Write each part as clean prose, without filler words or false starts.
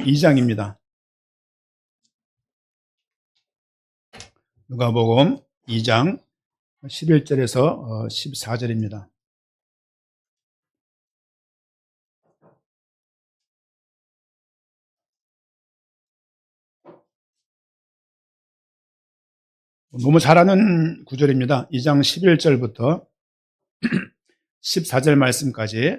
2장입니다. 누가복음 2장 11절에서 14절입니다. 너무 잘 아는 구절입니다. 2장 11절부터 14절 말씀까지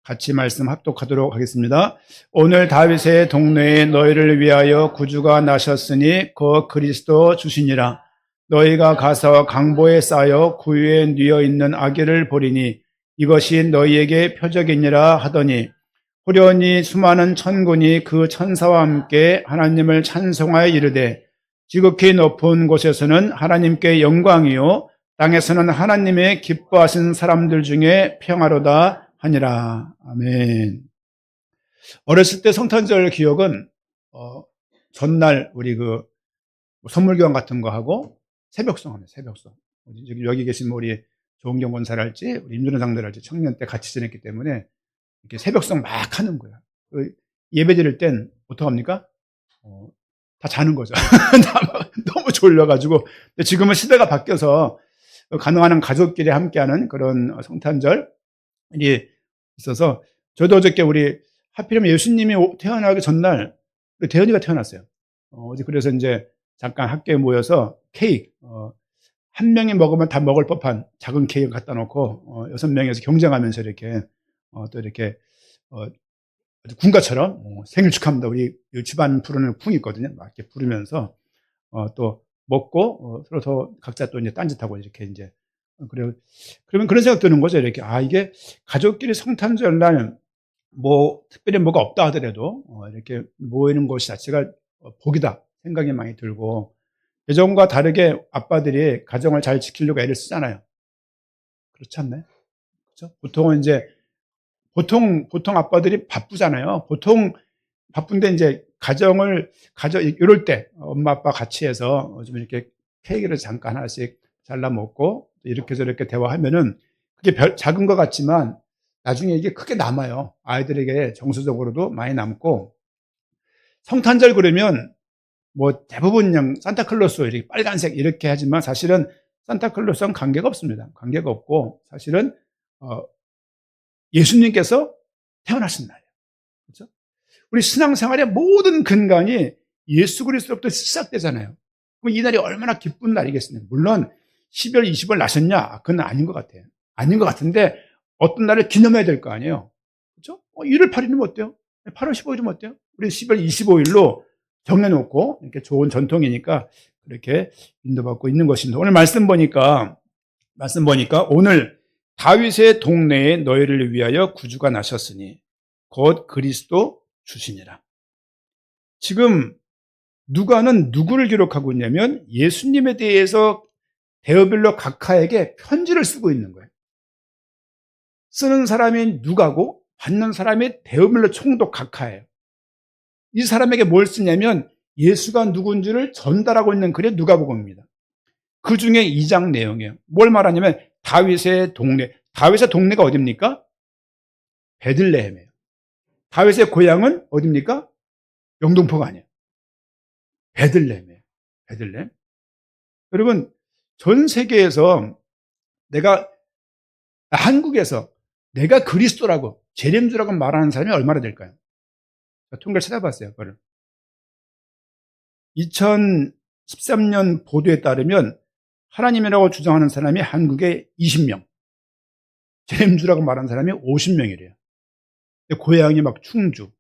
같이 말씀 합독하도록 하겠습니다. 오늘 다윗의 동네에 너희를 위하여 구주가 나셨으니 그 그리스도 주시니라. 너희가 가서 강보에 쌓여 구유에 뉘어 있는 아기를 보리니 이것이 너희에게 표적이니라 하더니 호련히 수많은 천군이 그 천사와 함께 하나님을 찬송하여 이르되 지극히 높은 곳에서는 하나님께 영광이요 땅에서는 하나님의 기뻐하신 사람들 중에 평화로다 하니라. 아멘. 어렸을 때 성탄절 기억은 전날 우리 그 선물교환 같은 거 하고 새벽송 하네. 새벽송. 여기 계신 우리 조은경 권사랄지 우리 임준호 장로랄지 청년 때 같이 지냈기 때문에 이렇게 새벽송 막 하는 거야. 예배 드릴 땐 어떡합니까? 다 자는 거죠. 너무 졸려가지고. 근데 지금은 시대가 바뀌어서 가능한 한 가족끼리 함께하는 그런 성탄절이 있어서 저도 어저께 우리 하필이면 예수님이 태어나기 전날 대현이가 태어났어요. 그래서 이제 잠깐 학교에 모여서 케이크 한 명이 먹으면 다 먹을 법한 작은 케이크 갖다 놓고 6명에서 경쟁하면서 이렇게 또 이렇게 군가처럼 생일 축하합니다. 우리 집안 부르는 풍이 있거든요. 막 이렇게 부르면서 또 먹고 서로 더 각자 또 이제 딴짓하고 이렇게 이제 그러면 그런 생각 드는 거죠. 이렇게 이게 가족끼리 성탄절날 뭐 특별히 뭐가 없다 하더라도 이렇게 모이는 것 자체가 복이다 생각이 많이 들고 예전과 다르게 아빠들이 가정을 잘 지키려고 애를 쓰잖아요. 그렇지 않나요? 그렇죠? 보통은 이제 보통 아빠들이 바쁘잖아요. 보통 바쁜데 이제 이럴 때 엄마 아빠 같이 해서 좀 이렇게 케이크를 잠깐 하나씩 잘라 먹고 이렇게 저렇게 대화하면은 그게 작은 것 같지만 나중에 이게 크게 남아요. 아이들에게 정서적으로도 많이 남고 성탄절 그러면 뭐 대부분 그냥 산타클로스 이렇게 빨간색 이렇게 하지만 사실은 산타클로스랑 관계가 없습니다. 관계가 없고 사실은 예수님께서 태어나신 날이에요. 그렇죠? 우리 신앙생활의 모든 근간이 예수 그리스도로부터 시작되잖아요. 그럼 이 날이 얼마나 기쁜 날이겠습니까? 물론 12월 20일 나셨냐? 그건 아닌 것 같아요. 아닌 것 같은데 어떤 날을 기념해야 될 거 아니에요. 그렇죠? 1월 8일이면 어때요? 8월 15일이면 어때요? 우리 12월 25일로 정해놓고 이렇게 좋은 전통이니까 그렇게 인도받고 있는 것입니다. 오늘 말씀 보니까 오늘 다윗의 동네에 너희를 위하여 구주가 나셨으니 곧 그리스도 주시니라. 지금 누가는 누구를 기록하고 있냐면 예수님에 대해서 대어별로 각하에게 편지를 쓰고 있는 거예요. 쓰는 사람이 누가고 받는 사람이 대어별로 총독 각하예요. 이 사람에게 뭘 쓰냐면 예수가 누군지를 전달하고 있는 글이 누가복음입니다. 그 중에 2장 내용이에요. 뭘 말하냐면 다윗의 동네. 다윗의 동네가 어디입니까? 베들레헴이에요. 다윗의 고향은 어디입니까? 영등포가 아니에요. 베들레헴이에요. 베들레헴. 여러분, 전 세계에서 한국에서 내가 그리스도라고 재림주라고 말하는 사람이 얼마나 될까요? 통계를 찾아봤어요. 그걸. 2013년 보도에 따르면 하나님이라고 주장하는 사람이 한국에 20명, 재림주라고 말하는 사람이 50명이래요. 고향이 막 충주,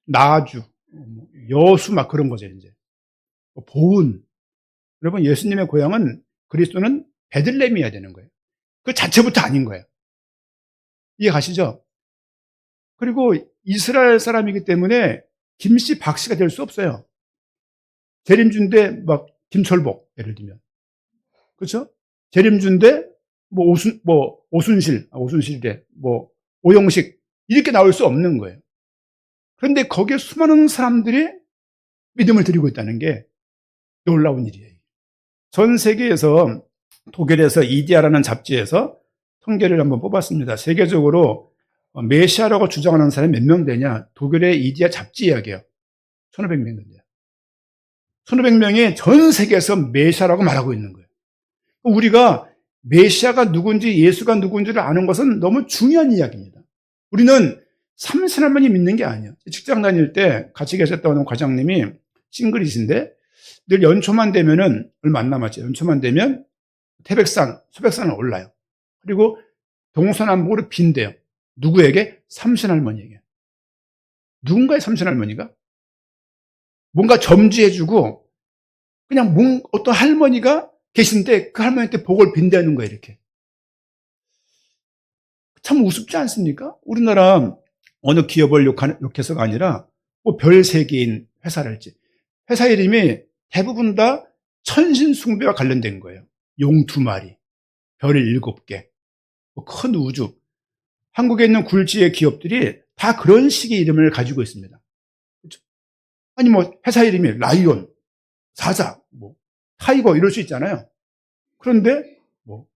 나주, 여수 막 그런 거죠, 이제. 보은. 여러분, 예수님의 고향은 그리스도는 베들레헴이어야 되는 거예요. 그 자체부터 아닌 거예요. 이해 가시죠? 그리고 이스라엘 사람이기 때문에 김씨, 박씨가 될 수 없어요. 재림주인데 막 김철복, 예를 들면. 그렇죠? 재림주인데 오순실이래. 오영식 이렇게 나올 수 없는 거예요. 그런데 거기에 수많은 사람들이 믿음을 드리고 있다는 게 놀라운 일이에요. 전 세계에서 독일에서 이디아라는 잡지에서 통계를 한번 뽑았습니다. 세계적으로 메시아라고 주장하는 사람이 몇 명 되냐? 독일의 이디아 잡지 이야기예요. 1500명 된대요. 1500명이 전 세계에서 메시아라고 말하고 있는 거예요. 우리가 메시아가 누군지 예수가 누군지를 아는 것은 너무 중요한 이야기입니다. 우리는 삼신할머니 믿는 게 아니에요. 직장 다닐 때 같이 계셨던 과장님이 싱글이신데 늘 연초만 되면은 얼마 안 남았죠. 연초만 되면 태백산, 소백산을 올라요. 그리고 동서남북으로 빈대요. 누구에게? 삼신할머니에게. 누군가의 삼신할머니가 뭔가 점지해주고 그냥 어떤 할머니가 계신데 그 할머니한테 복을 빈다는 거예요. 이렇게. 참 우습지 않습니까? 우리나라 어느 기업을 욕해서가 아니라 뭐 별 세계인 회사랄지 회사 이름이 대부분 다 천신숭배와 관련된 거예요. 용 2마리, 별 7개, 큰 우주. 한국에 있는 굴지의 기업들이 다 그런 식의 이름을 가지고 있습니다. 그렇죠? 아니 뭐 회사 이름이 라이온, 사자, 뭐 타이거 이럴 수 있잖아요. 그런데 뭐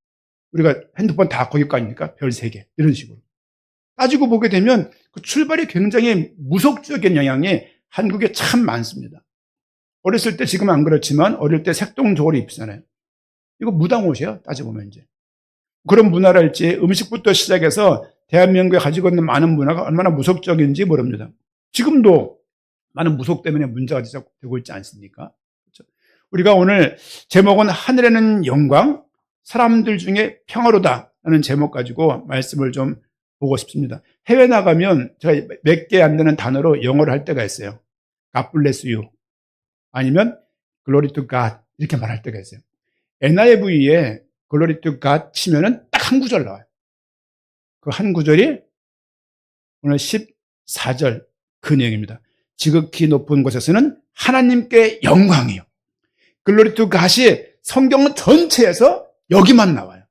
우리가 핸드폰 다 거기 거 아닙니까? 별 3개 이런 식으로 따지고 보게 되면 그 출발이 굉장히 무속적인 영향이 한국에 참 많습니다. 어렸을 때 지금은 안 그렇지만 어릴 때 색동저고리 입잖아요. 이거 무당옷이에요. 따져보면 이제 그런 문화랄지 음식부터 시작해서 대한민국에 가지고 있는 많은 문화가 얼마나 무속적인지 모릅니다. 지금도 많은 무속 때문에 문제가 되고 있지 않습니까? 그렇죠? 우리가 오늘 제목은 하늘에는 영광, 사람들 중에 평화로다라는 제목 가지고 말씀을 좀 보고 싶습니다. 해외 나가면 제가 몇 개 안 되는 단어로 영어를 할 때가 있어요. God bless you. 아니면 glory to God 이렇게 말할 때가 있어요. NIV에 glory to God 치면은 딱 한 구절 나와요. 그 한 구절이 오늘 14절 그 내용입니다. 지극히 높은 곳에서는 하나님께 영광이요. glory to God이 성경 전체에서 여기만 나와요.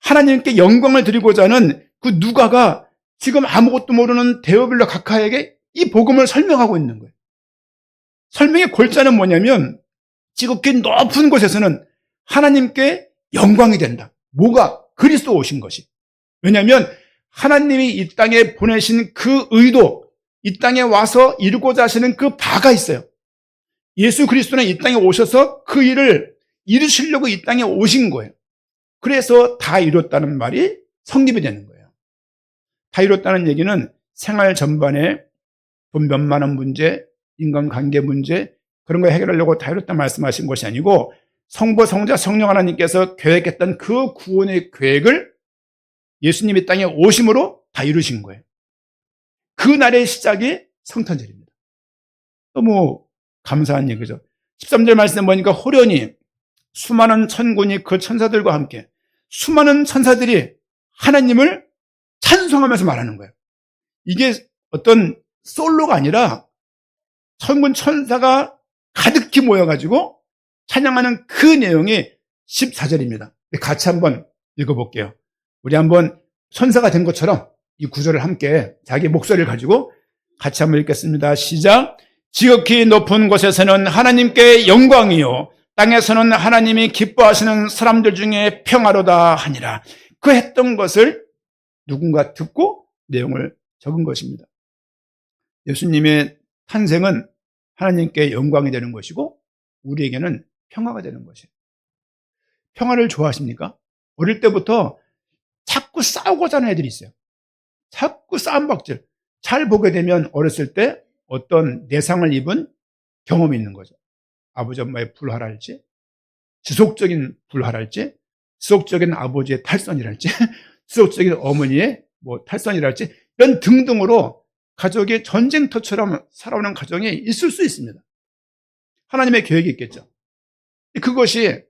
하나님께 영광을 드리고자 하는 그 누가가 지금 아무것도 모르는 데오빌라 각하에게 이 복음을 설명하고 있는 거예요. 설명의 골자는 뭐냐면 지극히 높은 곳에서는 하나님께 영광이 된다. 뭐가? 그리스도 오신 것이. 왜냐하면 하나님이 이 땅에 보내신 그 의도, 이 땅에 와서 이루고자 하시는 그 바가 있어요. 예수 그리스도는 이 땅에 오셔서 그 일을 이루시려고 이 땅에 오신 거예요. 그래서 다 이뤘다는 말이 성립이 되는 거예요. 다 이뤘다는 얘기는 생활 전반에 돈 몇만 원 문제, 인간관계 문제 그런 거 해결하려고 다 이뤘다 말씀하신 것이 아니고 성부, 성자, 성령 하나님께서 계획했던 그 구원의 계획을 예수님이 땅에 오심으로 다 이루신 거예요. 그 날의 시작이 성탄절입니다. 너무 감사한 얘기죠. 13절 말씀에 보니까 호련히 수많은 천군이 그 천사들과 함께 수많은 천사들이 하나님을 찬송하면서 말하는 거예요. 이게 어떤 솔로가 아니라 천군 천사가 가득히 모여가지고 찬양하는 그 내용이 14절입니다. 같이 한번 읽어볼게요. 우리 한번 천사가 된 것처럼 이 구절을 함께 자기 목소리를 가지고 같이 한번 읽겠습니다. 시작. 지극히 높은 곳에서는 하나님께 영광이요 땅에서는 하나님이 기뻐하시는 사람들 중에 평화로다 하니라. 그 했던 것을 누군가 듣고 내용을 적은 것입니다. 예수님의 탄생은 하나님께 영광이 되는 것이고 우리에게는 평화가 되는 것이에요. 평화를 좋아하십니까? 어릴 때부터 자꾸 싸우고자 하는 애들이 있어요. 자꾸 싸움박질. 잘 보게 되면 어렸을 때 어떤 내상을 입은 경험이 있는 거죠. 아버지 엄마의 불화랄지, 지속적인 불화랄지, 지속적인 아버지의 탈선이랄지, 지속적인 어머니의 뭐 탈선이랄지 이런 등등으로 가족이 전쟁터처럼 살아오는 가정이 있을 수 있습니다. 하나님의 계획이 있겠죠. 그것이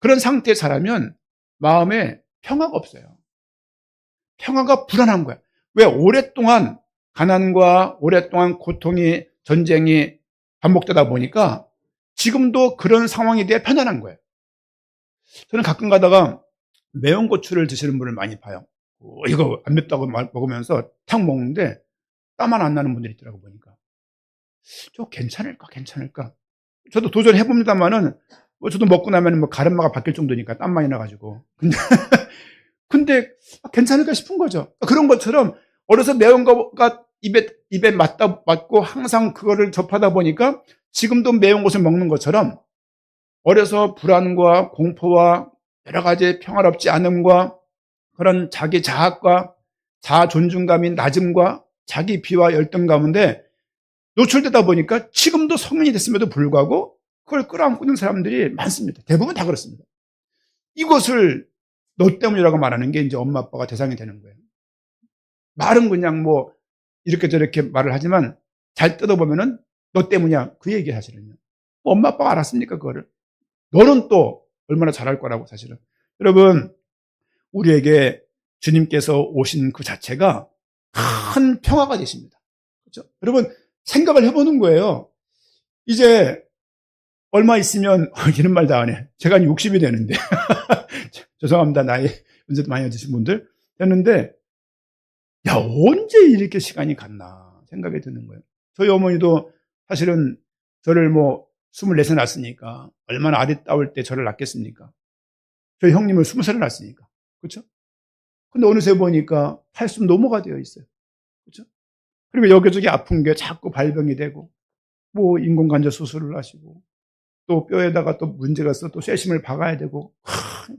그런 상태에 살면 마음에 평화가 없어요. 평화가 불안한 거야. 왜? 오랫동안 가난과 오랫동안 고통이 전쟁이 반복되다 보니까 지금도 그런 상황에 대해 편안한 거예요. 저는 가끔 가다가 매운 고추를 드시는 분을 많이 봐요. 이거 안 맵다고 먹으면서 탁 먹는데 땀 하나 안 나는 분들이 있더라고 보니까. 저 괜찮을까? 저도 도전해봅니다만은 저도 먹고 나면 뭐 가르마가 바뀔 정도니까 땀 많이 나가지고. 근데 근데 괜찮을까 싶은 거죠. 그런 것처럼 어려서 매운 거가 입에 맞고 항상 그거를 접하다 보니까 지금도 매운 것을 먹는 것처럼 어려서 불안과 공포와 여러 가지 평화롭지 않음과 그런 자기 자학과 자아 존중감이 낮음과 자기 비하 열등 가운데 노출되다 보니까 지금도 성인이 됐음에도 불구하고 그걸 끌어안고 있는 사람들이 많습니다. 대부분 다 그렇습니다. 이것을 너 때문이라고 말하는 게 이제 엄마 아빠가 대상이 되는 거예요. 말은 그냥 뭐 이렇게 저렇게 말을 하지만 잘 뜯어보면은 너 때문이야. 그 얘기 사실은요. 엄마 아빠가 알았습니까? 그거를. 너는 또 얼마나 잘할 거라고 사실은. 여러분, 우리에게 주님께서 오신 그 자체가 큰 평화가 되십니다. 그렇죠? 여러분, 생각을 해보는 거예요. 이제 얼마 있으면 이런 말 다 안 해. 제가 60이 되는데 죄송합니다. 나이 연세도 많이 드신 분들 됐는데 야 언제 이렇게 시간이 갔나 생각이 드는 거예요. 저희 어머니도 사실은 저를 뭐 24살 낳았으니까 얼마나 아리따울 때 저를 낳겠습니까? 저희 형님을 20살에 낳았으니까. 그렇죠? 근데 어느새 보니까 80 넘어가 되어 있어요. 그렇죠? 그리고 여기저기 아픈 게 자꾸 발병이 되고 뭐 인공관절 수술을 하시고 또 뼈에다가 또 문제가 있어 또 쇠심을 박아야 되고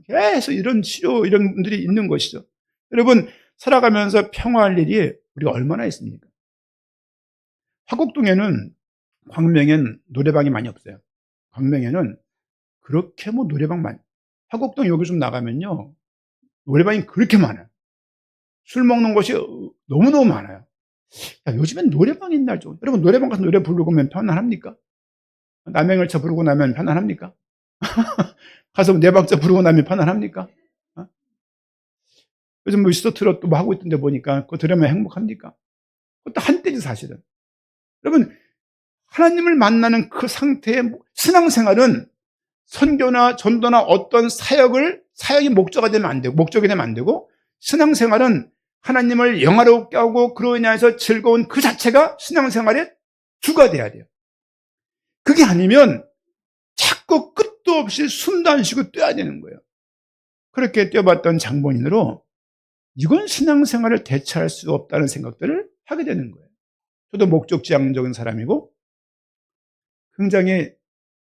계속 이런 치료 이런 분들이 있는 것이죠. 여러분 살아가면서 평화할 일이 우리가 얼마나 있습니까? 화곡동에는 광명엔 노래방이 많이 없어요. 광명에는 그렇게 뭐 노래방 많이 화곡동 여기 좀 나가면요 노래방이 그렇게 많아요. 술 먹는 곳이 너무너무 많아요. 야, 요즘엔 노래방 있나 좀. 여러분 노래방 가서 노래 부르고 면 편안합니까? 남행을쳐 부르고 나면 편안합니까? 가서 네 박자 부르고 나면 편안합니까? 어? 요즘 뭐 미스터 트롯 뭐 하고 있던데 보니까 그거 들으면 행복합니까? 그것도 한때지 사실은. 여러분 하나님을 만나는 그 상태의 신앙생활은 선교나 전도나 어떤 사역이 목적이 되면 안 되고 신앙생활은 하나님을 영화롭게 하고 그로 인해서 즐거운 그 자체가 신앙생활의 주가 돼야 돼요. 그게 아니면 자꾸 끝도 없이 숨도 안 쉬고 뛰어야 되는 거예요. 그렇게 뛰어봤던 장본인으로 이건 신앙생활을 대체할 수 없다는 생각들을 하게 되는 거예요. 저도 목적지향적인 사람이고 굉장히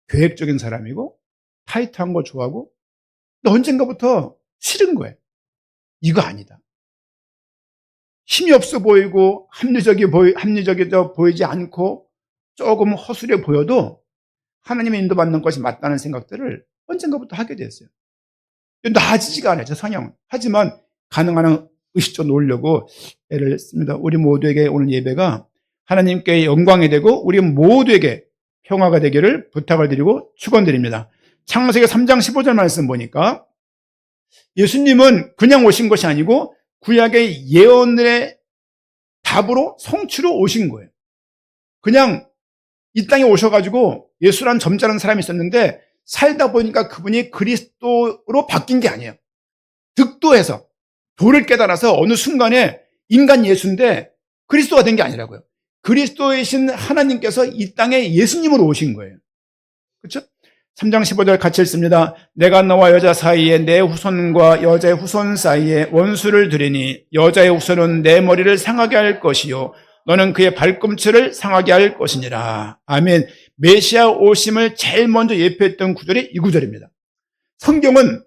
계획적인 사람이고 타이트한 거 좋아하고 근데 언젠가부터 싫은 거예요. 이거 아니다. 힘이 없어 보이고 합리적이져 보이지 않고 조금 허술해 보여도 하나님의 인도받는 것이 맞다는 생각들을 언젠가부터 하게 됐어요. 나아지지가 않아요. 저 성향은. 하지만 가능한 한 의식적으로 놓으려고 애를 씁니다. 우리 모두에게 오늘 예배가 하나님께 영광이 되고 우리 모두에게 평화가 되기를 부탁을 드리고 축원드립니다. 창세기 3장 15절 말씀 보니까 예수님은 그냥 오신 것이 아니고 구약의 예언의 답으로 성취로 오신 거예요. 그냥 이 땅에 오셔가지고 예수란 점잖은 사람이 있었는데 살다 보니까 그분이 그리스도로 바뀐 게 아니에요. 득도해서 도를 깨달아서 어느 순간에 인간 예수인데 그리스도가 된 게 아니라고요. 그리스도이신 하나님께서 이 땅에 예수님으로 오신 거예요. 그렇죠? 3장 15절 같이 읽습니다. 내가 너와 여자 사이에 내 후손과 여자의 후손 사이에 원수를 두리니 여자의 후손은 내 머리를 상하게 할 것이요 너는 그의 발꿈치를 상하게 할 것이니라. 아멘. 메시아 오심을 제일 먼저 예표했던 구절이 이 구절입니다. 성경은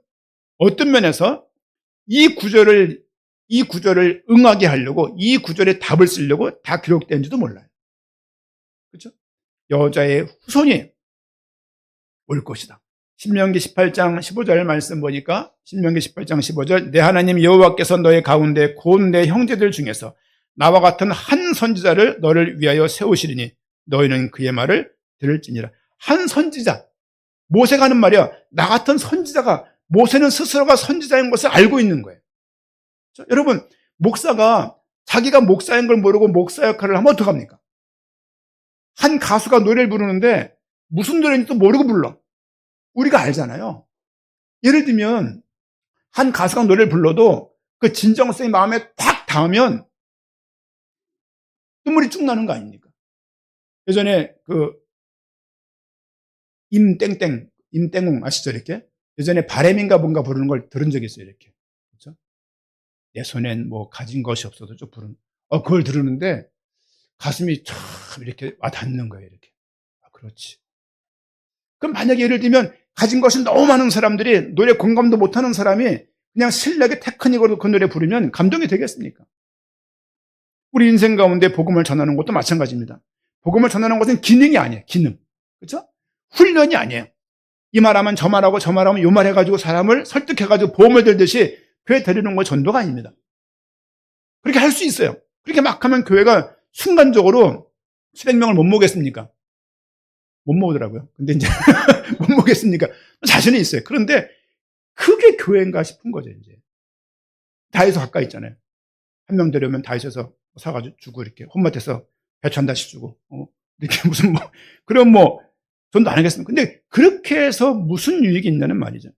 어떤 면에서 이 구절을 응하게 하려고 이 구절에 답을 쓰려고 다 기록된지도 몰라요. 그렇죠? 여자의 후손이 올 것이다. 신명기 18장 15절 말씀 보니까 신명기 18장 15절 내 하나님 여호와께서 너의 가운데 곧 내 형제들 중에서 나와 같은 한 선지자를 너를 위하여 세우시리니 너희는 그의 말을 들을지니라. 한 선지자. 모세가 하는 말이야. 나 같은 선지자가 모세는 스스로가 선지자인 것을 알고 있는 거예요. 자, 여러분 목사가 자기가 목사인 걸 모르고 목사 역할을 하면 어떡합니까? 한 가수가 노래를 부르는데 무슨 노래인지도 모르고 불러. 우리가 알잖아요. 예를 들면 한 가수가 노래를 불러도 그 진정성이 마음에 탁 닿으면 눈물이 쭉 나는 거 아닙니까? 예전에 그 임땡웅 아시죠? 이렇게 예전에 바램인가 뭔가 부르는 걸 들은 적이 있어요. 이렇게 그렇죠? 내 손엔 뭐 가진 것이 없어도 좀 부른. 그걸 들으는데 가슴이 참 이렇게 와닿는 거예요, 이렇게. 그렇지. 그럼 만약에 예를 들면 가진 것이 너무 많은 사람들이 노래 공감도 못하는 사람이 그냥 실력의 테크닉으로 그 노래 부르면 감동이 되겠습니까? 우리 인생 가운데 복음을 전하는 것도 마찬가지입니다. 복음을 전하는 것은 기능이 아니에요, 기능. 그렇죠? 훈련이 아니에요. 이 말하면 저 말하고 저 말하면 요 말 해가지고 사람을 설득해가지고 보험을 들듯이 교회 데리는 건 전도가 아닙니다. 그렇게 할 수 있어요. 그렇게 막 하면 교회가 순간적으로 수백 명을 못 모겠습니까? 못 모으더라고요. 근데 이제 못 모겠습니까? 자신이 있어요. 그런데 그게 교회인가 싶은 거죠, 이제. 다해서 가까이 있잖아요. 한 명 데려오면 다해서 사가지고 주고 이렇게 홈마트에서 배추 한 달씩 주고 이렇게 무슨 그럼 전도 안 하겠습니까? 근데 그렇게 해서 무슨 유익이 있냐는 말이죠.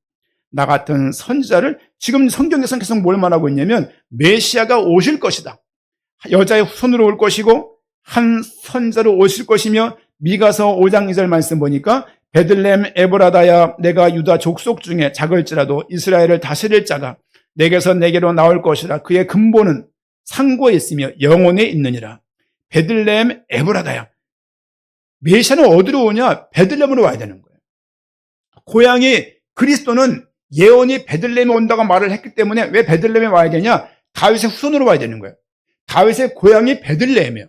나 같은 선지자를 지금 성경에서 계속 뭘 말하고 있냐면 메시아가 오실 것이다. 여자의 후손으로 올 것이고 한 선지자로 오실 것이며 미가서 5장 2절 말씀 보니까 베들레헴 에브라다야 내가 유다 족속 중에 작을지라도 이스라엘을 다스릴 자가 내게서 내게로 나올 것이라 그의 근본은 상고에 있으며 영혼에 있느니라. 베들레헴 에브라다야. 메시아는 어디로 오냐? 베들레헴으로 와야 되는 거예요. 고향이 그리스도는 예언이 베들레헴에 온다고 말을 했기 때문에 왜 베들레헴에 와야 되냐? 다윗의 후손으로 와야 되는 거예요. 다윗의 고향이 베들레헴이에요.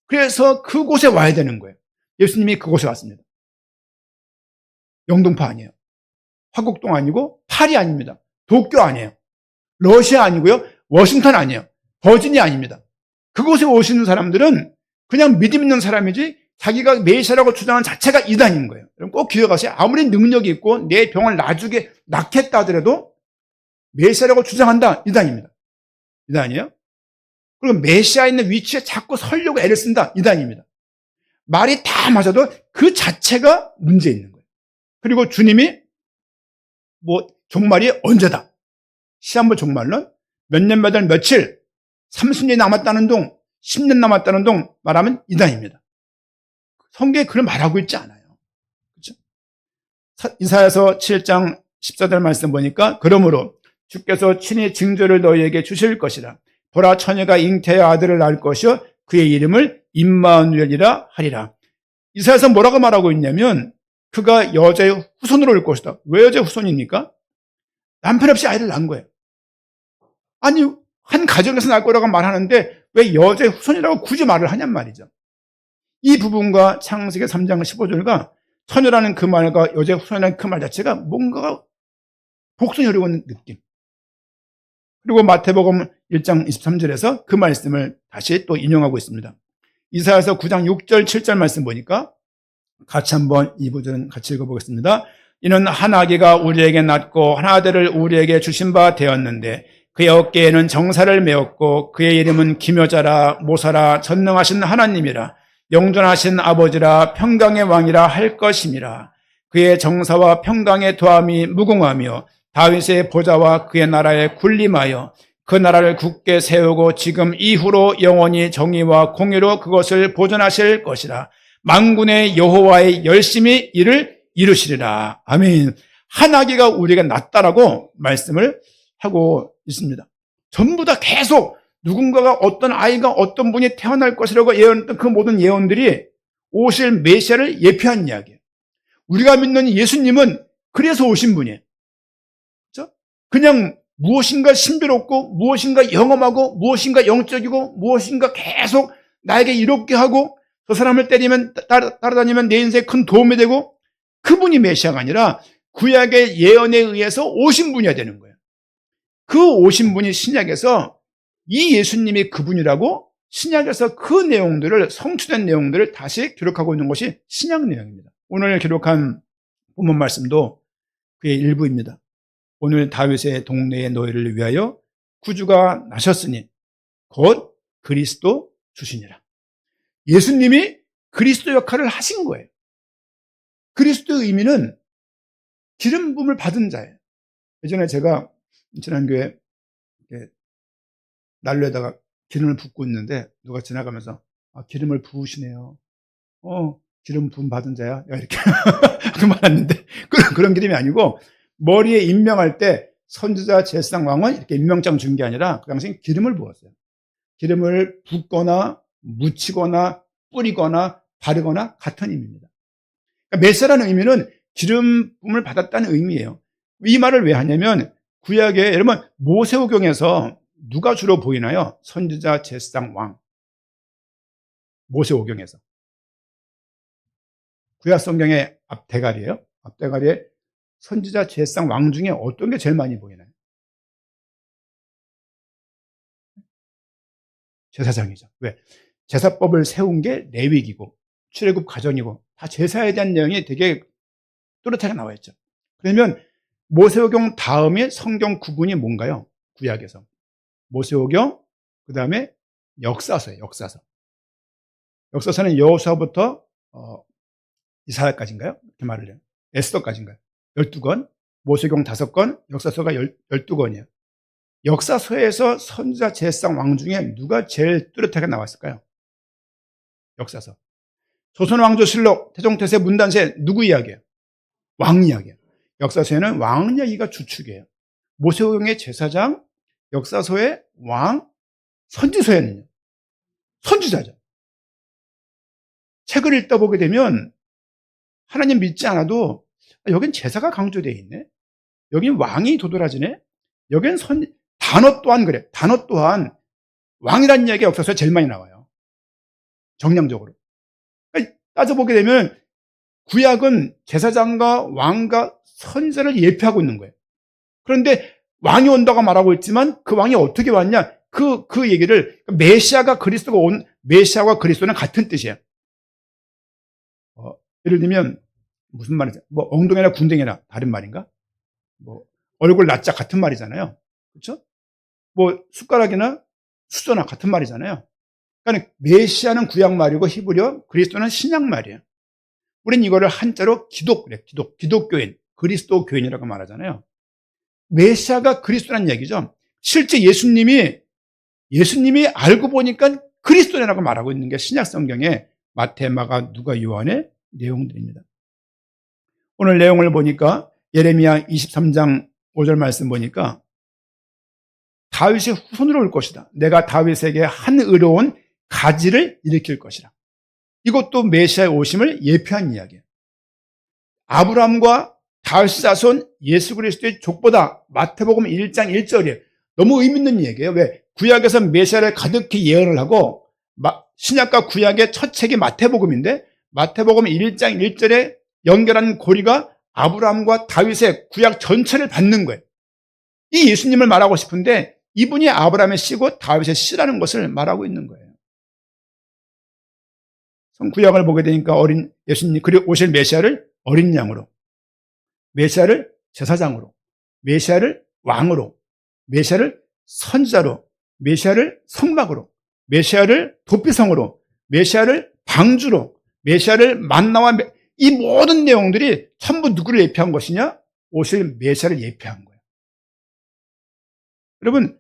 그래서 그곳에 와야 되는 거예요. 예수님이 그곳에 왔습니다. 영등포 아니에요. 화곡동 아니고 파리 아닙니다. 도쿄 아니에요. 러시아 아니고요. 워싱턴 아니에요. 버지니 아닙니다. 그곳에 오시는 사람들은 그냥 믿음 있는 사람이지 자기가 메시아라고 주장하는 자체가 이단인 거예요. 여러분 꼭 기억하세요. 아무리 능력이 있고 내 병을 낫겠다 하더라도 메시아라고 주장한다. 이단입니다. 이단이에요. 그리고 메시아 있는 위치에 자꾸 서려고 애를 쓴다. 이단입니다. 말이 다 맞아도 그 자체가 문제 있는 거예요. 그리고 주님이 종말이 언제다. 시한부 종말론 몇 년, 몇 월, 며칠 30년이 남았다는 동 10년 남았다는 동 말하면 이단입니다. 성경에 그걸 말하고 있지 않아요. 그렇죠? 이사야서 7장 14절 말씀 보니까 그러므로 주께서 친히 징조를 너희에게 주실 것이라. 보라 처녀가 잉태의 아들을 낳을 것이요 그의 이름을 임마누엘이라 하리라. 이사야서 뭐라고 말하고 있냐면 그가 여자의 후손으로 올 것이다. 왜 여자의 후손입니까? 남편 없이 아이를 낳은 거예요. 아니 한 가정에서 날 거라고 말하는데 왜 여자의 후손이라고 굳이 말을 하냔 말이죠. 이 부분과 창세기 3장 15절과 처녀라는 그 말과 여자의 후손이라는 그 말 자체가 뭔가 복선이 흐르고 있는 느낌. 그리고 마태복음 1장 23절에서 그 말씀을 다시 또 인용하고 있습니다. 이사야서 9장 6절 7절 말씀 보니까 같이 한번 이 부분 같이 읽어보겠습니다. 이는 한 아기가 우리에게 낳고 한 아들을 우리에게 주신 바 되었는데 그의 어깨에는 정사를 메었고 그의 이름은 기묘자라 모사라 전능하신 하나님이라 영존하신 아버지라 평강의 왕이라 할 것임이라. 그의 정사와 평강의 도함이 무궁하며 다윗의 보좌와 그의 나라에 군림하여 그 나라를 굳게 세우고 지금 이후로 영원히 정의와 공의로 그것을 보존하실 것이라. 만군의 여호와의 열심히 이를 이루시리라. 아멘. 한 아기가 우리에게 낫다라고 말씀을 하고 있습니다. 전부 다 계속 누군가가 어떤 아이가 어떤 분이 태어날 것이라고 예언했던 그 모든 예언들이 오실 메시아를 예표한 이야기예요. 우리가 믿는 예수님은 그래서 오신 분이에요. 그렇죠? 그냥 무엇인가 신비롭고 무엇인가 영험하고 무엇인가 영적이고 무엇인가 계속 나에게 이롭게 하고 저 사람을 때리면 따라다니면 내 인생에 큰 도움이 되고 그분이 메시아가 아니라 구약의 예언에 의해서 오신 분이어야 되는 거예요. 그 오신 분이 신약에서 이 예수님이 그분이라고 신약에서 그 내용들을 성취된 내용들을 다시 기록하고 있는 것이 신약 내용입니다. 오늘 기록한 본문 말씀도 그의 일부입니다. 오늘 다윗의 동네에 너희를 위하여 구주가 나셨으니 곧 그리스도 주시니라. 예수님이 그리스도 역할을 하신 거예요. 그리스도의 의미는 기름 부음을 받은 자예요. 예전에 제가 지난교회 난로에다가 기름을 붓고 있는데 누가 지나가면서 기름을 부으시네요. 기름 부음 받은 자야? 이렇게 그 말했는데 그런 기름이 아니고 머리에 임명할 때 선지자 제사장 왕은 이렇게 임명장 준 게 아니라 그 당시엔 기름을 부었어요. 기름을 붓거나 묻히거나 뿌리거나 바르거나 같은 의미입니다. 그러니까 메시아라는 의미는 기름 부음을 받았다는 의미예요. 이 말을 왜 하냐면 구약에 여러분 모세오경에서 누가 주로 보이나요? 선지자 제사장 왕. 모세오경에서. 구약 성경의 앞대가리예요. 앞대가리에 선지자 제사장 왕 중에 어떤 게 제일 많이 보이나요? 제사장이죠. 왜? 제사법을 세운 게 레위기고 출애굽 가정이고 다 제사에 대한 내용이 되게 뚜렷하게 나와 있죠. 그러면 모세오경 다음에 성경 구분이 뭔가요? 구약에서 모세오경, 그 다음에 역사서예요. 역사서. 역사서는 여호수아부터 이사야까지인가요? 이렇게 말을 해요. 에스더까지인가요? 12권, 모세오경 5권, 역사서가 12권이에요. 역사서에서 선지자 제사장 왕 중에 누가 제일 뚜렷하게 나왔을까요? 역사서. 조선왕조실록, 태종태세, 문단세 누구 이야기예요? 왕 이야기예요. 역사서에는 왕 이야기가 주축이에요. 모세오경의 제사장, 역사서의 왕, 선지서에는요. 선지자죠. 책을 읽다 보게 되면 하나님 믿지 않아도 여긴 제사가 강조되어 있네. 여긴 왕이 도드라지네. 여긴 단어 또한 그래. 단어 또한 왕이라는 이야기가 역사서에 제일 많이 나와요. 정량적으로. 따져보게 되면 구약은 제사장과 왕과 선지자를 예표하고 있는 거예요. 그런데 왕이 온다고 말하고 있지만 그 왕이 어떻게 왔냐? 그 얘기를 메시아가 그리스도가 온 메시아와 그리스도는 같은 뜻이에요. 예를 들면 무슨 말이죠? 뭐 엉덩이나 군댕이나 다른 말인가? 뭐 얼굴 낯짝 같은 말이잖아요. 그렇죠? 뭐 숟가락이나 수저나 같은 말이잖아요. 그러니까 메시아는 구약 말이고 히브리어, 그리스도는 신약 말이에요. 우린 이거를 한자로 기독교인, 그리스도 교인이라고 말하잖아요. 메시아가 그리스도라는 얘기죠. 실제 예수님이 알고 보니까 그리스도라고 말하고 있는 게 신약 성경의 마태, 마가, 누가, 요한의 내용들입니다. 오늘 내용을 보니까 예레미야 23장 5절 말씀 보니까 다윗의 후손으로 올 것이다. 내가 다윗에게 한 의로운 가지를 일으킬 것이라. 이것도 메시아의 오심을 예표한 이야기예요. 아브라함과 다윗 자손 예수 그리스도의 족보다. 마태복음 1장 1절이에요. 너무 의미 있는 얘기예요. 왜? 구약에서 메시아를 가득히 예언을 하고 신약과 구약의 첫 책이 마태복음인데 마태복음 1장 1절에 연결한 고리가 아브라함과 다윗의 구약 전체를 받는 거예요. 이 예수님을 말하고 싶은데 이분이 아브라함의 씨고 다윗의 씨라는 것을 말하고 있는 거예요. 구약을 보게 되니까 어린 예수님, 그리고 오실 메시아를 어린 양으로, 메시아를 제사장으로, 메시아를 왕으로, 메시아를 선지자로, 메시아를 성막으로, 메시아를 도피성으로, 메시아를 방주로, 메시아를 만나와 이 모든 내용들이 전부 누구를 예표한 것이냐? 오실 메시아를 예표한 거예요. 여러분,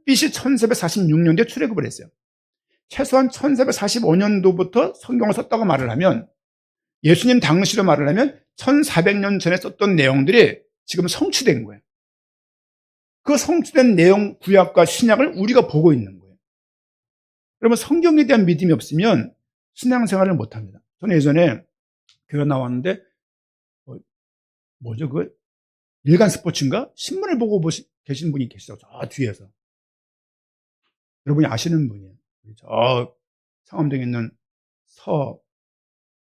BC 1446년도에 출애굽을 했어요. 최소한 1445년도부터 성경을 썼다고 말을 하면 예수님 당시로 말을 하면 1400년 전에 썼던 내용들이 지금 성취된 거예요. 그 성취된 내용 구약과 신약을 우리가 보고 있는 거예요. 여러분 성경에 대한 믿음이 없으면 신앙생활을 못합니다. 저는 예전에 교회 나왔는데 뭐죠 그 일간 스포츠인가? 신문을 보고 계신 분이 계시더라고요. 저 뒤에서. 여러분이 아시는 분이에요. 저 상암동에 있는 서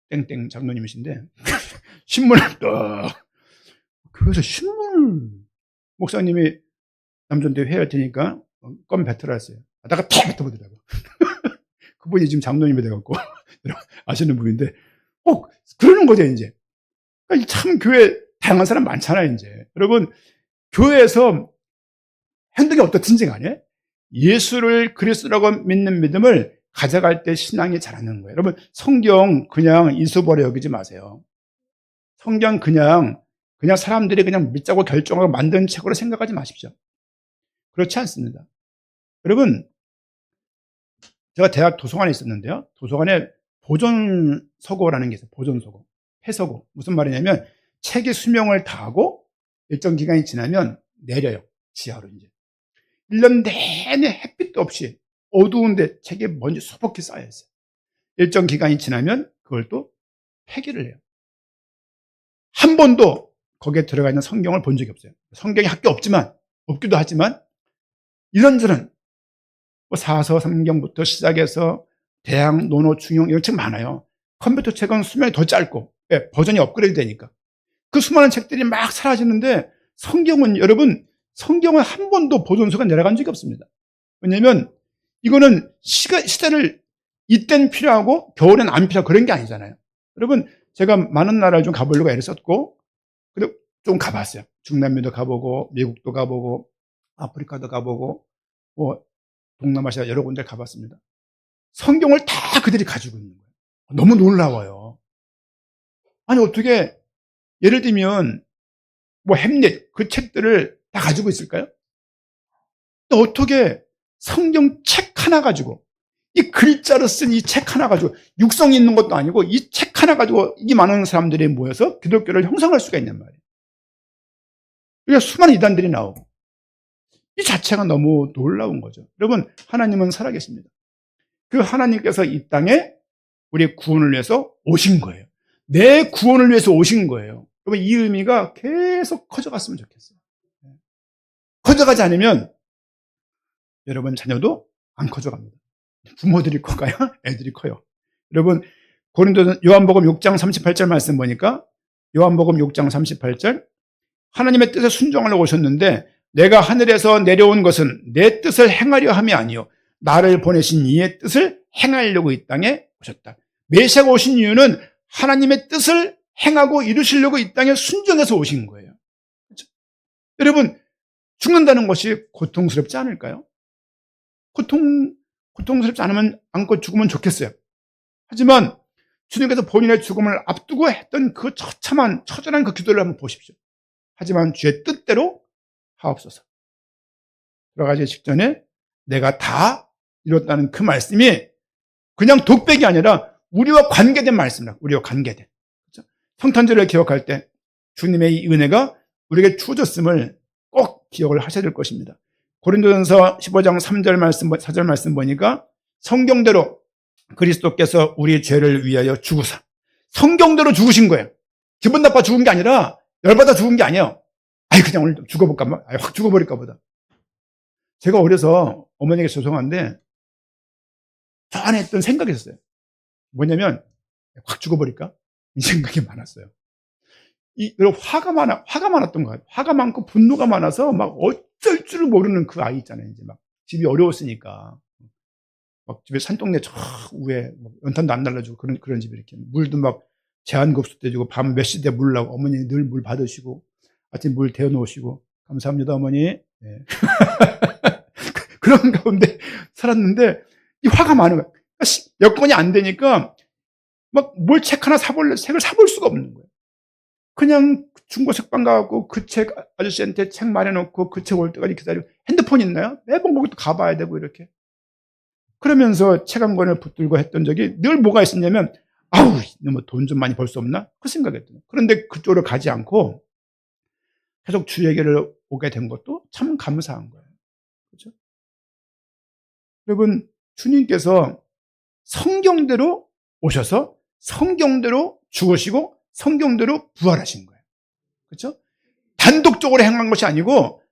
땡땡 장로님이신데 신문을 딱 교회에서 신문을 목사님이 남전대 회의할 테니까 껌 뱉으라 했어요. 하다가 탁 뱉어보더라고. 그분이 지금 장로님이 돼갖고 아시는 분인데 꼭 그러는 거죠 이제. 그러니까 참 교회 다양한 사람 많잖아요 이제. 여러분 교회에서 행동이 어떻든지 간에 예수를 그리스도라고 믿는 믿음을 가져갈 때 신앙이 자라는 거예요. 여러분 성경 그냥 인수버려 여기지 마세요. 성경 그냥 사람들이 그냥 믿자고 결정하고 만든 책으로 생각하지 마십시오. 그렇지 않습니다. 여러분 제가 대학 도서관에 있었는데요. 도서관에 보존서고라는 게 있어요. 보존서고, 폐서고. 무슨 말이냐면 책이 수명을 다하고 일정 기간이 지나면 내려요. 지하로 이제. 1년 내내 햇빛도 없이 어두운데 책에 먼지 소복히 쌓여있어요. 일정 기간이 지나면 그걸 또 폐기를 해요. 한 번도 거기에 들어가 있는 성경을 본 적이 없어요. 성경이 학교 없기도 하지만 이런저런 사서 성경부터 시작해서 대학, 논어, 중용 이런 책 많아요. 컴퓨터 책은 수명이 더 짧고 버전이 업그레이드 되니까 그 수많은 책들이 막 사라지는데 여러분 성경은 한 번도 보존수가 내려간 적이 없습니다. 왜냐하면 이거는 시대를 이때는 필요하고 겨울엔 안 필요하고 그런 게 아니잖아요. 여러분 제가 많은 나라를 좀 가보려고 애를 썼고 그리고 좀 가봤어요. 중남미도 가보고 미국도 가보고 아프리카도 가보고 동남아시아 여러 군데 가봤습니다. 성경을 다 그들이 가지고 있는 거예요. 너무 놀라워요. 아니 어떻게 예를 들면 햄릿 그 책들을 다 가지고 있을까요? 또 어떻게 성경 책 하나 가지고 이 글자로 쓴 이 책 하나 가지고 육성이 있는 것도 아니고 이 책 하나 가지고 이 많은 사람들이 모여서 기독교를 형성할 수가 있단 말이에요. 그러니까 수많은 이단들이 나오고 이 자체가 너무 놀라운 거죠. 여러분 하나님은 살아계십니다. 그 하나님께서 이 땅에 우리의 구원을 위해서 오신 거예요. 내 구원을 위해서 오신 거예요. 여러분 이 의미가 계속 커져갔으면 좋겠어요. 커져가지 않으면 여러분 자녀도 안 커져갑니다. 부모들이 커가야 애들이 커요. 여러분 고린도전 요한복음 6장 38절 말씀 보니까 요한복음 6장 38절 하나님의 뜻에 순종하려고 오셨는데 내가 하늘에서 내려온 것은 내 뜻을 행하려 함이 아니요 나를 보내신 이의 뜻을 행하려고 이 땅에 오셨다. 메시아가 오신 이유는 하나님의 뜻을 행하고 이루시려고 이 땅에 순종해서 오신 거예요. 그렇죠? 여러분 죽는다는 것이 고통스럽지 않을까요? 고통스럽지 않고 죽으면 좋겠어요. 하지만 주님께서 본인의 죽음을 앞두고 했던 그 처절한 그 기도를 한번 보십시오. 하지만 주의 뜻대로 하옵소서. 들어가기 직전에 내가 다 이뤘다는 그 말씀이 그냥 독백이 아니라 우리와 관계된 말씀이다. 우리와 관계된. 그렇죠? 성탄절을 기억할 때 주님의 이 은혜가 우리에게 주어졌음을 꼭 기억을 하셔야 될 것입니다. 고린도전서 15장 3절 말씀, 4절 말씀 보니까 성경대로 그리스도께서 우리 죄를 위하여 죽으사 성경대로 죽으신 거예요. 기분 나빠 죽은 게 아니라 열받아 죽은 게 아니에요. 그냥 오늘 죽어볼까? 확 죽어버릴까 보다. 제가 어려서 어머니에게 죄송한데 저 안에 했던 생각이 있었어요. 뭐냐면 확 죽어버릴까? 이 생각이 많았어요. 화가 많았던 거예요. 화가 많고 분노가 많아서 막 어쩔 줄을 모르는 그 아이 있잖아요. 이제 막 집이 어려웠으니까 막 집에 산동네 저 위에 연탄도 안 날라주고 그런 집이 이렇게 물도 막 제한급수 떼주고 밤 몇 시대 물 나고 어머니 늘 물 받으시고 아침 물 데워 놓으시고 감사합니다 어머니. 네. 그런 가운데 살았는데 이 화가 많은 거예요. 여건이 안 되니까 막 뭘 책을 사볼 수가 없는 거예요. 그냥 중고 책방 가고 그 책 아저씨한테 책 마련해놓고 그 책 올 때까지 기다리고 핸드폰 있나요? 매번 거기 또 가봐야 되고 이렇게. 그러면서 책 한 권을 붙들고 했던 적이 늘 뭐가 있었냐면 아우 뭐 돈 좀 많이 벌 수 없나? 그 생각했거든요. 그런데 그쪽으로 가지 않고 계속 주에게를 오게 된 것도 참 감사한 거예요. 그렇죠? 여러분 주님께서 성경대로 오셔서 성경대로 죽으시고 성경대로 부활하신 거예요. 그렇죠? 단독적으로 행한 것이 아니고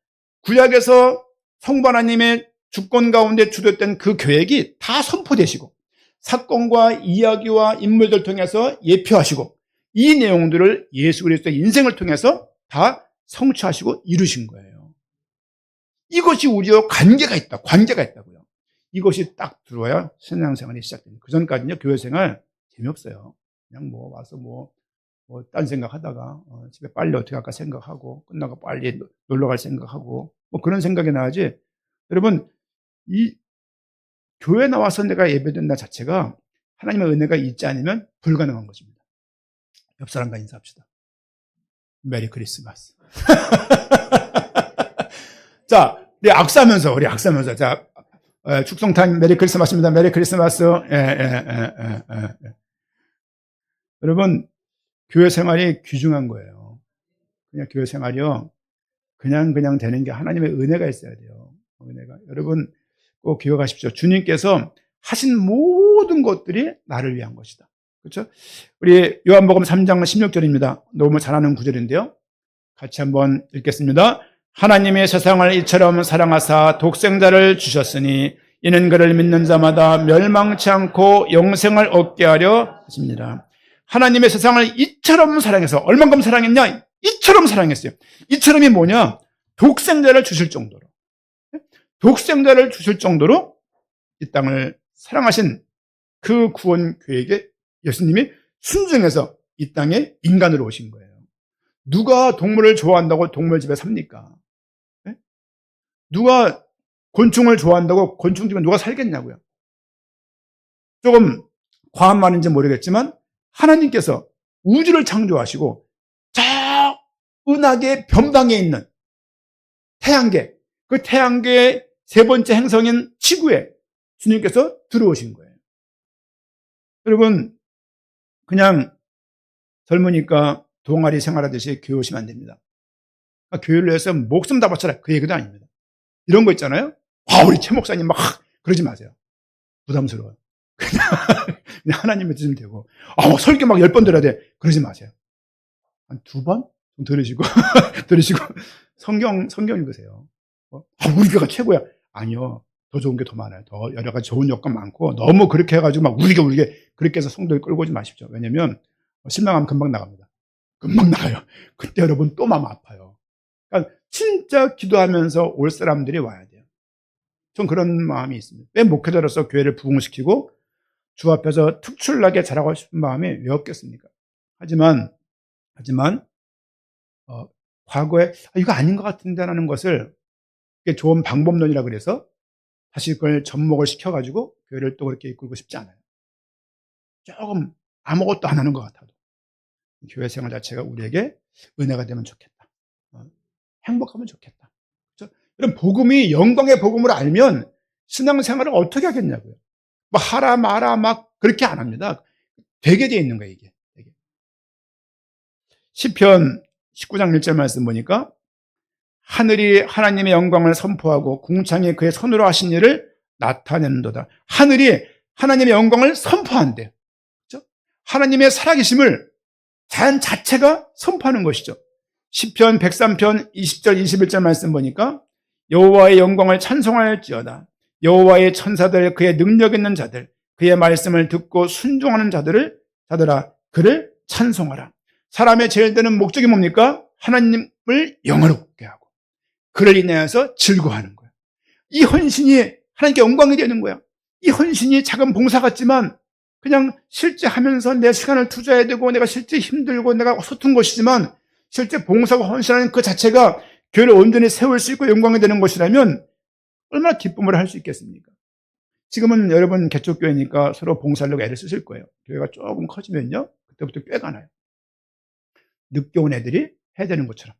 구약에서 성부 하나님의 주권 가운데 주도했던 그 계획이 다 선포되시고 사건과 이야기와 인물들 통해서 예표하시고 이 내용들을 예수 그리스도의 인생을 통해서 다 성취하시고 이루신 거예요. 이것이 우리와 관계가 있다고요. 이것이 딱 들어와야 신앙생활이 시작됩니다. 그 전까지는요, 교회생활 재미없어요. 그냥 와서 딴 생각하다가 집에 빨리 어떻게 할까 생각하고 끝나고 빨리 놀러 갈 생각하고 그런 생각이 나지. 여러분 이 교회 나와서 내가 예배드린다 자체가 하나님의 은혜가 있지 않으면 불가능한 것입니다. 옆 사람과 인사합시다. 메리 크리스마스. 자, 우리 악수하면서 자, 축성탄 메리 크리스마스입니다. 메리 크리스마스. 여러분 교회 생활이 귀중한 거예요. 그냥 교회 생활이요. 그냥 되는 게 하나님의 은혜가 있어야 돼요. 은혜가. 여러분 꼭 기억하십시오. 주님께서 하신 모든 것들이 나를 위한 것이다. 그렇죠? 우리 요한복음 3장 16절입니다. 너무 잘 아는 구절인데요. 같이 한번 읽겠습니다. 하나님의 세상을 이처럼 사랑하사 독생자를 주셨으니 이는 그를 믿는 자마다 멸망치 않고 영생을 얻게 하려 하십니다. 하나님의 세상을 이처럼 사랑해서 얼만큼 사랑했냐? 이처럼 사랑했어요. 이처럼이 뭐냐? 독생자를 주실 정도로. 독생자를 주실 정도로 이 땅을 사랑하신 그 구원 계획에 예수님이 순종해서 이 땅에 인간으로 오신 거예요. 누가 동물을 좋아한다고 동물집에 삽니까? 네? 누가 곤충을 좋아한다고 곤충집에 누가 살겠냐고요? 조금 과한 말인지 모르겠지만 하나님께서 우주를 창조하시고 저 은하계 변방에 있는 태양계, 그 태양계의 세 번째 행성인 지구에 주님께서 들어오신 거예요. 여러분 그냥 젊으니까 동아리 생활하듯이 교회 오시면 안 됩니다. 교회를 위해서 목숨 다 바쳐라 그 얘기도 아닙니다. 이런 거 있잖아요. 우리 최 목사님 막 그러지 마세요. 부담스러워요. 그냥 하나님 믿으시면 되고 설교 막 10번 들어야 돼. 그러지 마세요. 한 2번 좀 들으시고 들으시고 성경 읽으세요. 우리 교회가 최고야. 아니요. 더 좋은 게 더 많아요. 더 여러 가지 좋은 여건 많고 너무 그렇게 해가지고 막 우리게 그렇게 해서 성도를 끌고 오지 마십시오. 왜냐면 실망하면 금방 나갑니다. 금방 나가요. 그때 여러분 또 마음 아파요. 그러니까 진짜 기도하면서 올 사람들이 와야 돼요. 전 그런 마음이 있습니다. 왜 목회자로서 교회를 부흥시키고 주 앞에서 특출나게 자라고 싶은 마음이 왜 없겠습니까? 하지만 과거에 이거 아닌 것 같은데라는 것을 좋은 방법론이라 그래서 다시 그걸 접목을 시켜가지고 교회를 또 그렇게 이끌고 싶지 않아요. 조금 아무것도 안 하는 것 같아도 교회 생활 자체가 우리에게 은혜가 되면 좋겠다. 행복하면 좋겠다. 그렇죠? 이런 복음이 영광의 복음을 알면 신앙생활을 어떻게 하겠냐고요. 뭐 하라 마라 막 그렇게 안 합니다. 되게 돼 있는 거예요, 이게. 시편 19장 1절 말씀 보니까 하늘이 하나님의 영광을 선포하고 궁창이 그의 손으로 하신 일을 나타내는도다. 하늘이 하나님의 영광을 선포한대요. 그렇죠? 하나님의 살아계심을 자연 자체가 선포하는 것이죠. 시편 103편 20절 21절 말씀 보니까 여호와의 영광을 찬송하였지어다. 여호와의 천사들 그의 능력 있는 자들 그의 말씀을 듣고 순종하는 자들아 그를 찬송하라. 사람의 제일 되는 목적이 뭡니까? 하나님을 영화롭게 하고 그를 인하여서 즐거워하는 거예요. 이 헌신이 하나님께 영광이 되는 거야. 이 헌신이 작은 봉사 같지만 그냥 실제 하면서 내 시간을 투자해야 되고 내가 실제 힘들고 내가 서툰 것이지만 실제 봉사와 헌신하는 그 자체가 교회를 온전히 세울 수 있고 영광이 되는 것이라면 얼마나 기쁨을 할 수 있겠습니까? 지금은 여러분 개척교회니까 서로 봉사하려고 애를 쓰실 거예요. 교회가 조금 커지면요 그때부터 꾀가 나요. 늦게 온 애들이 해야 되는 것처럼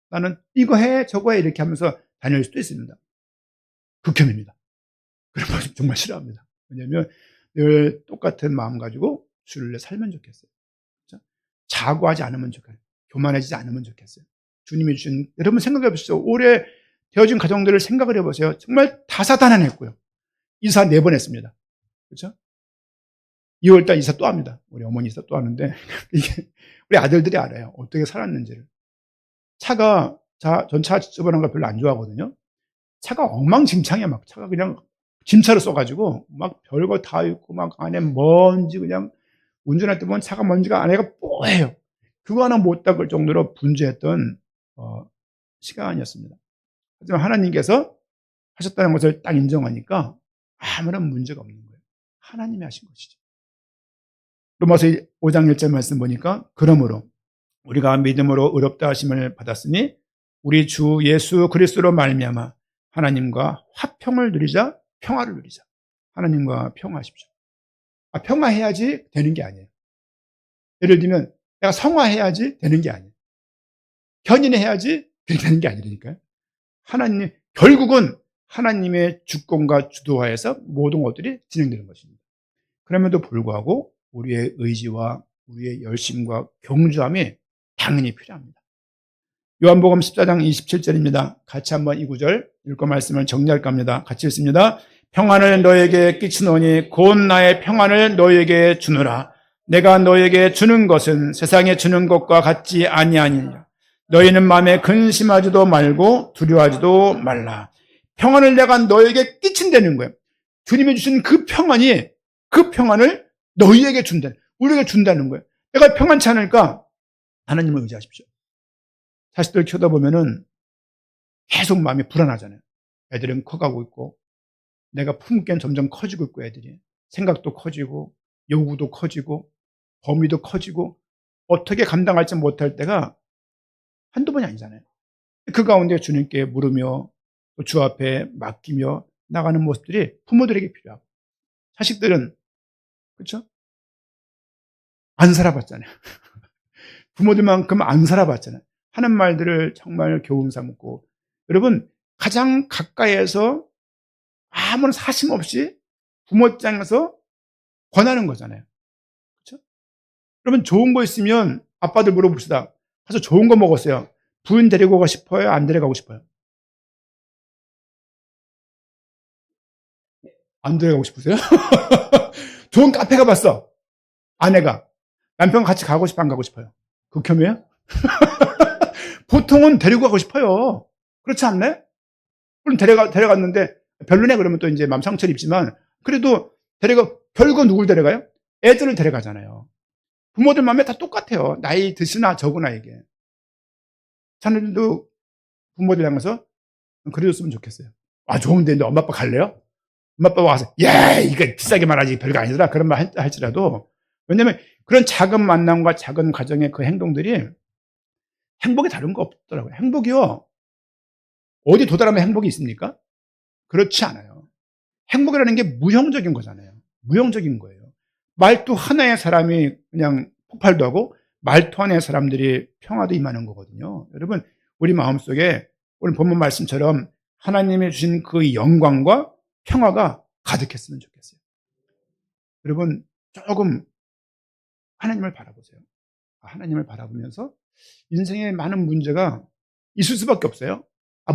나는 이거 해 저거 해 이렇게 하면서 다닐 수도 있습니다. 극혐입니다. 그런 모습 정말 싫어합니다. 왜냐하면 늘 똑같은 마음 가지고 주를 살면 좋겠어요. 그렇죠? 자고하지 않으면 좋겠어요. 교만해지지 않으면 좋겠어요. 주님이 주신 여러분 생각해 보시죠. 올해 되어진 가정들을 생각을 해보세요. 정말 다사다난했고요. 이사 4번 했습니다. 그렇죠? 2월달 이사 또 합니다. 우리 어머니 이사 또 하는데 이게 우리 아들들이 알아요. 어떻게 살았는지를. 차가 전차 지저분한 걸 별로 안 좋아하거든요. 차가 엉망진창이야. 막 차가 그냥 짐차를 써가지고 막 별거 다 있고 막 안에 먼지 그냥 운전할 때 보면 차가 먼지가 안에가 뽀해요. 그거 하나 못 닦을 정도로 분주했던 시간이었습니다. 하지만 하나님께서 하셨다는 것을 딱 인정하니까 아무런 문제가 없는 거예요. 하나님이 하신 것이죠. 로마서 5장 1절 말씀 보니까 그러므로 우리가 믿음으로 의롭다 하심을 받았으니 우리 주 예수 그리스도로 말미암아 하나님과 화평을 누리자, 평화를 누리자. 하나님과 평화하십시오. 평화해야지 되는 게 아니에요. 예를 들면 내가 성화해야지 되는 게 아니에요. 견인해야지 되는 게 아니라니까요. 결국은 하나님의 주권과 주도하에서 모든 것들이 진행되는 것입니다. 그럼에도 불구하고 우리의 의지와 우리의 열심과 경주함이 당연히 필요합니다. 요한복음 14장 27절입니다. 같이 한번 이 구절 읽고 말씀을 정리할까 합니다. 같이 읽습니다. 평안을 너에게 끼치노니 곧 나의 평안을 너에게 주노라. 내가 너에게 주는 것은 세상에 주는 것과 같지 아니하니라. 너희는 마음에 근심하지도 말고 두려워하지도 말라. 평안을 내가 너에게 끼친다는 거예요. 주님이 주신 그 평안을 너희에게 우리에게 준다는 거예요. 내가 평안치 않을까? 하나님을 의지하십시오. 자식들 쳐다보면은 계속 마음이 불안하잖아요. 애들은 커가고 있고, 내가 품기엔 점점 커지고 있고, 애들이. 생각도 커지고, 요구도 커지고, 범위도 커지고, 어떻게 감당할지 못할 때가 한두 번이 아니잖아요. 그 가운데 주님께 물으며, 주 앞에 맡기며 나가는 모습들이 부모들에게 필요하고, 자식들은, 그렇죠? 안 살아봤잖아요. 부모들만큼 안 살아봤잖아요. 하는 말들을 정말 교훈 삼고, 여러분, 가장 가까이에서 아무런 사심 없이 부모 입장에서 권하는 거잖아요. 그렇죠? 여러분, 좋은 거 있으면 아빠들 물어봅시다. 가서 좋은 거 먹었어요. 부인 데리고 가고 싶어요? 안 데려가고 싶어요? 안 데려가고 싶으세요? 좋은 카페 가봤어. 아내가. 남편 같이 가고 싶어, 안 가고 싶어요? 극혐이에요? 보통은 데리고 가고 싶어요. 그렇지 않나요? 물론 데려갔는데 별로네 그러면 또 이제 맘 상처를 입지만 그래도 결국 누굴 데려가요? 애들을 데려가잖아요. 부모들 마음에 다 똑같아요. 나이 드시나 적으나 이게. 자녀들도 부모들 향해서 그래줬으면 좋겠어요. 아, 좋은데 엄마 아빠 갈래요? 엄마 아빠가 와서 야 이거 비싸게 말하지 별거 아니더라 그런 말 할지라도 왜냐면 그런 작은 만남과 작은 가정의 그 행동들이 행복이 다른 거 없더라고요. 행복이요. 어디 도달하면 행복이 있습니까? 그렇지 않아요. 행복이라는 게 무형적인 거잖아요. 무형적인 거예요. 말투 하나의 사람이 그냥 폭발도 하고 말투 하나의 사람들이 평화도 임하는 거거든요. 여러분, 우리 마음속에 오늘 본문 말씀처럼 하나님이 주신 그 영광과 평화가 가득했으면 좋겠어요. 여러분, 조금 하나님을 바라보세요. 하나님을 바라보면서 인생에 많은 문제가 있을 수밖에 없어요.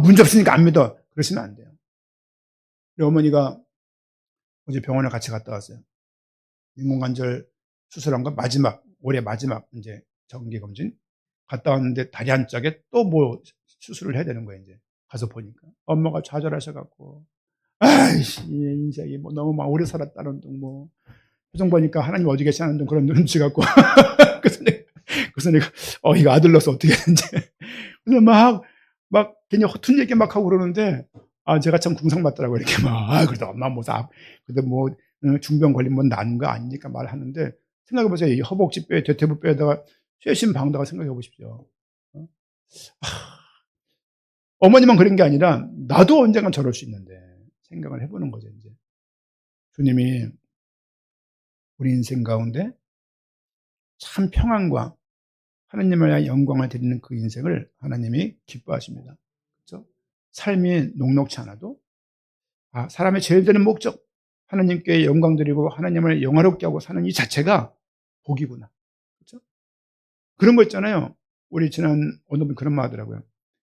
문제 없으니까 안 믿어. 그러시면 안 돼요. 우리 어머니가 어제 병원에 같이 갔다 왔어요. 인공관절 수술한 거 올해 마지막 이제 정기검진 갔다 왔는데 다리 한짝에 또 뭐 수술을 해야 되는 거예요. 이제 가서 보니까 엄마가 좌절하셔갖고 아이씨 인생이 뭐 너무 막 오래 살았다는 둥 뭐 표정 보니까 하나님 어디 계시는 둥 그런 눈치 갖고 그래서 내가 이거 아들로서 어떻게 했는지 그래서 막 괜히 허튼 얘기 막 하고 그러는데 제가 참 궁상맞더라고요. 이렇게 그래도 엄마 그래도 중병 걸리면 난 거 아니니까 말하는데 생각해보세요. 이 허벅지뼈에 대퇴부뼈에다가 쇠심 방다가 생각해보십시오. 어머니만 그런 게 아니라 나도 언젠간 저럴 수 있는데 생각을 해보는 거죠. 이제 주님이 우리 인생 가운데 참 평안과 하나님을 위하여 영광을 드리는 그 인생을 하나님이 기뻐하십니다. 그렇죠? 삶이 녹록치 않아도 사람의 제일 되는 목적 하나님께 영광 드리고 하나님을 영화롭게 하고 사는 이 자체가 복이구나. 그렇죠? 그런 거 있잖아요. 우리 지난 어느 분 그런 말 하더라고요.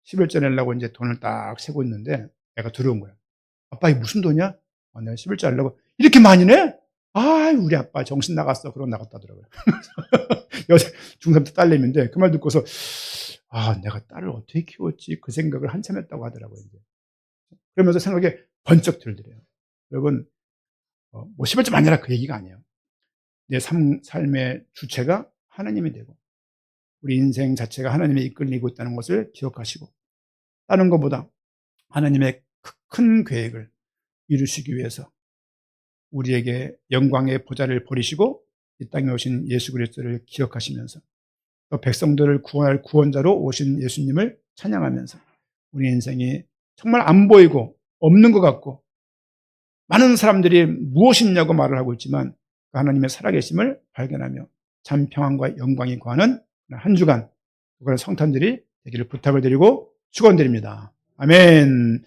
11조 내려고 이제 돈을 딱 세고 있는데 애가 들어온 거야. 아빠 이게 무슨 돈이야? 내가 11조 내려고 이렇게 많이 내? 우리 아빠 정신 나갔어. 그러고 나갔다더라고요. 여자 중3 때 딸내미인데 그 말 듣고서 내가 딸을 어떻게 키웠지? 그 생각을 한참 했다고 하더라고요. 이제. 그러면서 생각이 번쩍 들더래요. 여러분, 11조 많이 내라 그 얘기가 아니에요. 내 삶의 주체가 하나님이 되고 우리 인생 자체가 하나님의 이끌리고 있다는 것을 기억하시고 다른 것보다 하나님의 큰 계획을 이루시기 위해서 우리에게 영광의 보좌를 버리시고 이 땅에 오신 예수 그리스도를 기억하시면서 또 백성들을 구원할 구원자로 오신 예수님을 찬양하면서 우리 인생이 정말 안 보이고 없는 것 같고 많은 사람들이 무엇이냐고 말을 하고 있지만 하나님의 살아계심을 발견하며 참 평안과 영광이 구하는 한 주간 그런 성탄들이 되기를 부탁을 드리고 축원드립니다. 아멘.